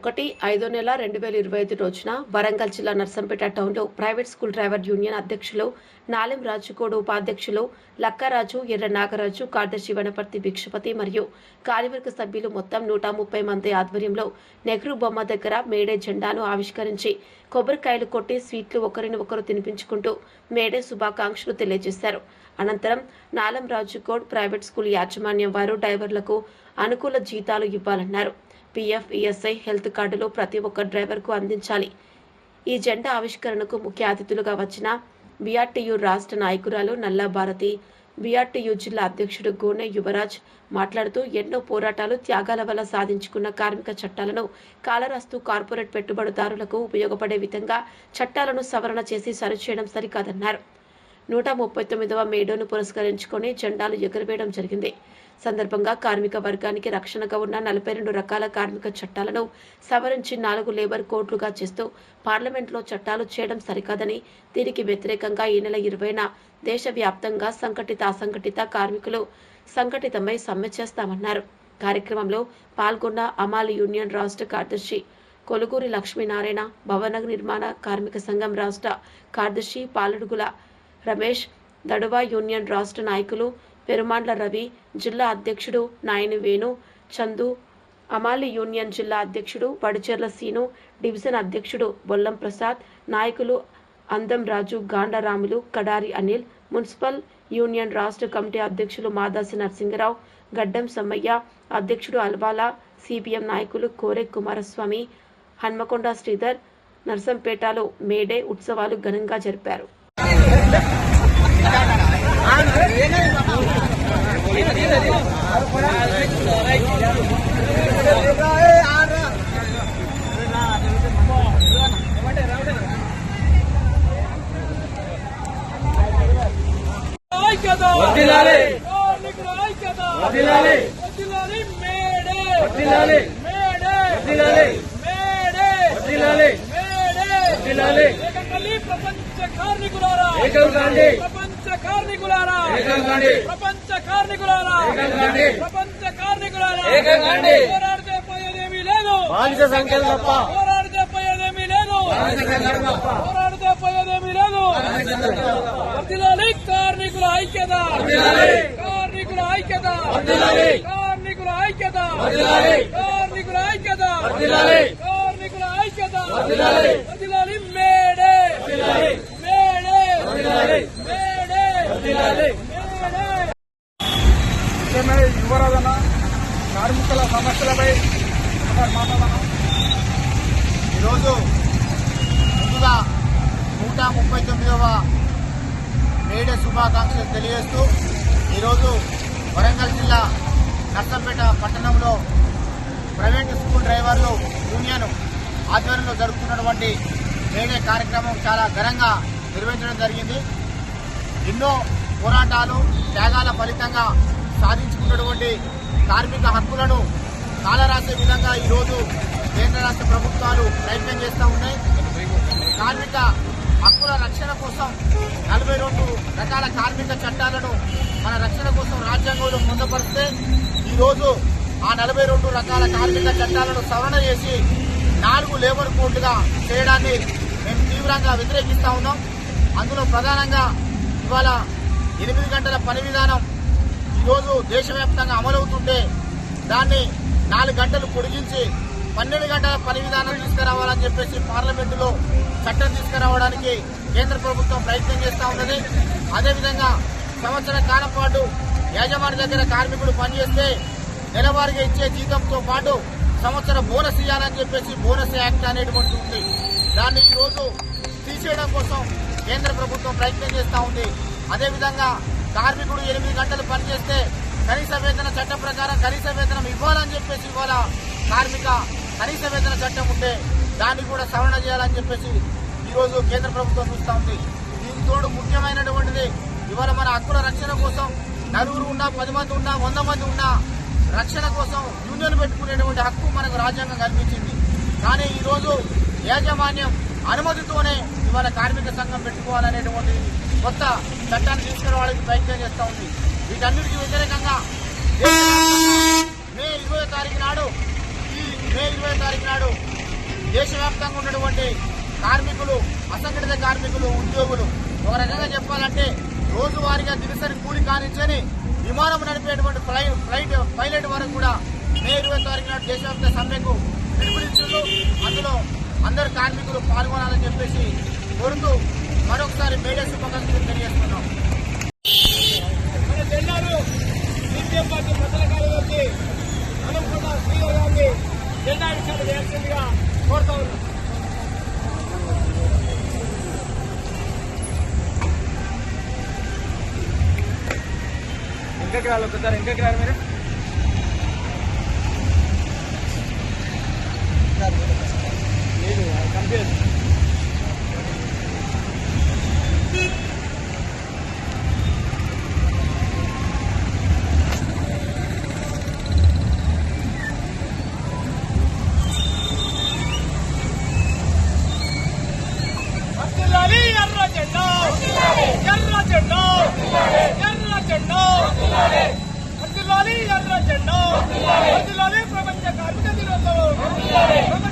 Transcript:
1/5/2025 రోజున వరంగల్ జిల్లా నర్సంపేట టౌన్లో ప్రైవేట్ స్కూల్ డ్రైవర్ యూనియన్ అధ్యక్షులు నాలెం రాజుకోడు, ఉపాధ్యక్షులు లక్కరాజు, ఎర్ర నాగరాజు, కార్యదర్శి వనపర్తి భిక్షపతి మరియు కార్యవర్గ సభ్యులు మొత్తం 130 మంది ఆధ్వర్యంలో నెహ్రూ బొమ్మ దగ్గర మేడే జెండాను ఆవిష్కరించి కొబ్బరికాయలు కొట్టి స్వీట్లు ఒకరిని ఒకరు తినిపించుకుంటూ మేడే శుభాకాంక్షలు తెలియజేశారు. అనంతరం నాలెం రాజుకోడ్ ప్రైవేట్ స్కూల్ యాజమాన్యం వారు డ్రైవర్లకు అనుకూల జీతాలు ఇవ్వాలన్నారు. పీఎఫ్, ఈఎస్ఐ, హెల్త్ కార్డులు ప్రతి ఒక్క డ్రైవర్కు అందించాలి. ఈ జెండా ఆవిష్కరణకు ముఖ్య అతిథులుగా వచ్చిన బీఆర్టీయూ రాష్ట్ర నాయకురాలు నల్లా భారతి, బీఆర్టీయూ జిల్లా అధ్యక్షుడు గోనె యువరాజ్ మాట్లాడుతూ ఎన్నో పోరాటాలు, త్యాగాల వల్ల సాధించుకున్న కార్మిక చట్టాలను కాలరాస్తూ కార్పొరేట్ పెట్టుబడిదారులకు ఉపయోగపడే విధంగా చట్టాలను సవరణ చేసి సరిచేయడం సరికాదన్నారు. 139వ మేడోను పురస్కరించుకొని జెండాలు ఎగురవేయడం జరిగింది. సందర్భంగా కార్మిక వర్గానికి రక్షణగా ఉన్న 42 రకాల కార్మిక చట్టాలను సవరించి 4 లేబర్ కోడ్లుగా చేస్తూ పార్లమెంట్లో చట్టాలు చేయడం సరికాదని, దీనికి వ్యతిరేకంగా ఈ నెల 20న దేశవ్యాప్తంగా సంఘటిత, అసంఘటిత కార్మికులు సంఘటితమై సమ్మె చేస్తామన్నారు. కార్యక్రమంలో పాల్గొన్న అమాలి యూనియన్ రాష్ట్ర కార్యదర్శి కొలుగూరి లక్ష్మీనారాయణ, భవన నిర్మాణ కార్మిక సంఘం రాష్ట్ర కార్యదర్శి పాలడుగుల రమేష్, దడువా యూనియన్ రాష్ట్ర నాయకులు పెరుమాండ్ల రవి, జిల్లా అధ్యక్షుడు నాయని వేణు చందు, అమాలి యూనియన్ జిల్లా అధ్యక్షుడు వడిచెర్ల సీను, డివిజన్ అధ్యక్షుడు బొల్లం ప్రసాద్, నాయకులు అందం రాజు, గాండరాములు, కడారి అనిల్, మున్సిపల్ యూనియన్ రాష్ట్ర కమిటీ అధ్యక్షులు మాదాసి నరసింగరావు, గడ్డం సమ్మయ్య, అధ్యక్షుడు అల్వాలా, సిపిఎం నాయకులు కోరె కుమారస్వామి, హన్మకొండ శ్రీధర్ నర్సంపేటలో మేడే ఉత్సవాలు ఘనంగా జరిపారు. బానిస సంఖ్యలు తప్ప పోరాడితే పోయేదేమీ లేదు. వర్ధిల్లాలి కార్మికుల ఐక్యత, కార్మికుల ఐక్యత, కార్మికుల ఐక్యత, కార్మికుల ఐక్యత, కార్మికుల ఐక్యత. వర్ధిల్లాలి మేడే, మేడే, మేడే. యువరాధన కార్మికుల సమస్యలపై మాట్లాడదాం. ఈరోజు ముందుగా 139వ మేడే శుభాకాంక్షలు తెలియజేస్తూ ఈరోజు వరంగల్ జిల్లా నర్సంపేట పట్టణంలో ప్రైవేటు స్కూల్ డ్రైవర్లు యూనియన్ ఆధ్వర్యంలో జరుగుతున్నటువంటి మేడే కార్యక్రమం చాలా ఘనంగా నిర్వహించడం జరిగింది. ఎన్నో పోరాటాలు, త్యాగాల ఫలితంగా సాధించుకున్నటువంటి కార్మిక హక్కులను కాలరాసే విధంగా ఈరోజు కేంద్ర రాష్ట్ర ప్రభుత్వాలు ప్రయత్నం చేస్తూ ఉన్నాయి. కార్మిక హక్కుల రక్షణ కోసం 42 రకాల కార్మిక చట్టాలను మన రక్షణ కోసం రాజ్యాంగంలో పొందుపరిస్తే ఈరోజు ఆ 42 రకాల కార్మిక చట్టాలను సవరణ చేసి 4 లేబర్ కోడ్లుగా చేయడాన్ని మేము తీవ్రంగా వ్యతిరేకిస్తా ఉన్నాం. అందులో ప్రధానంగా ఇవాళ 8 గంటల పని విధానం ఈరోజు దేశవ్యాప్తంగా అమలవుతుంటే దాన్ని 4 గంటలు పొడిగించి 12 గంటల పని విధానం తీసుకురావాలని చెప్పేసి పార్లమెంటులో చట్టం తీసుకురావడానికి కేంద్ర ప్రభుత్వం ప్రయత్నం చేస్తూ ఉన్నది. అదేవిధంగా సంవత్సర కాలం పాటు యాజమాని దగ్గర కార్మికుడు పనిచేస్తే నెలవారీగా ఇచ్చే జీతంతో పాటు సంవత్సర బోనస్ ఇవ్వాలని చెప్పేసి బోనస్ యాక్ట్ అనేటువంటి ఉంది. దాన్ని ఈరోజు తీసేయడం కోసం కేంద్ర ప్రభుత్వం ప్రయత్నం చేస్తూ ఉంది. అదేవిధంగా కార్మికుడు 8 గంటలు పనిచేస్తే కనీస వేతన చట్టం ప్రకారం కనీస వేతనం ఇవ్వాలని చెప్పేసి ఇవాళ కార్మిక కనీస వేతన చట్టం ఉంటే దాన్ని కూడా సవరణ చేయాలని చెప్పేసి ఈరోజు కేంద్ర ప్రభుత్వం చూస్తూ ఉంది. దీనికి తోడు ముఖ్యమైనటువంటిది ఇవాళ మన హక్కుల రక్షణ కోసం 4 ఉన్నా, 10 మంది ఉన్నా, 100 మంది ఉన్నా రక్షణ కోసం యూనియన్ పెట్టుకునేటువంటి హక్కు మనకు రాజ్యాంగం కల్పించింది. కానీ ఈరోజు యాజమాన్యం అనుమతితోనే ఇవాళ కార్మిక సంఘం పెట్టుకోవాలనేటువంటి కొత్త చట్టాన్ని తీసుకురావడానికి ప్రయత్నం చేస్తూ ఉంది. వీటన్నిటికీ వ్యతిరేకంగా మే 20వ తారీఖు నాడు ఈ మే 20వ తారీఖు నాడు దేశవ్యాప్తంగా ఉన్నటువంటి కార్మికులు, అసంఘటిత కార్మికులు, ఉద్యోగులు ఒక రకంగా చెప్పాలంటే రోజువారీగా దినసరి కూలి కానించని విమానం నడిపేటువంటి ఫ్లైట్ పైలట్ వరకు కూడా మే 20వ తారీఖు నాడు దేశవ్యాప్త సమ్మెకు పిలుపునిచ్చారు. అందులో అందరు కార్మికులు పాల్గొనాలని చెప్పేసి కోరుతూ మరొకసారి మేడే శుభాకాంక్షలు తెలియజేస్తున్నాం. సిపిఎం పార్టీ ప్రధాన కార్యదర్శి అనుకుంట శ్రీధర్ గారిని జెండా విషయాలు వేయాల్సిందిగా కోరుతా ఉన్నాం. ఇంకకి రాలి ఒకసారి ఇంకకి రాలి మీరు లేదు కంప్లీట్ ఎర్ర జెండా ఎర్ర జెండా ఎర్ర జెండా వర్ధిల్లాలి ఎర్ర జెండా వర్ధిల్లాలి ప్రపంచ కార్మిక దినోత్సవం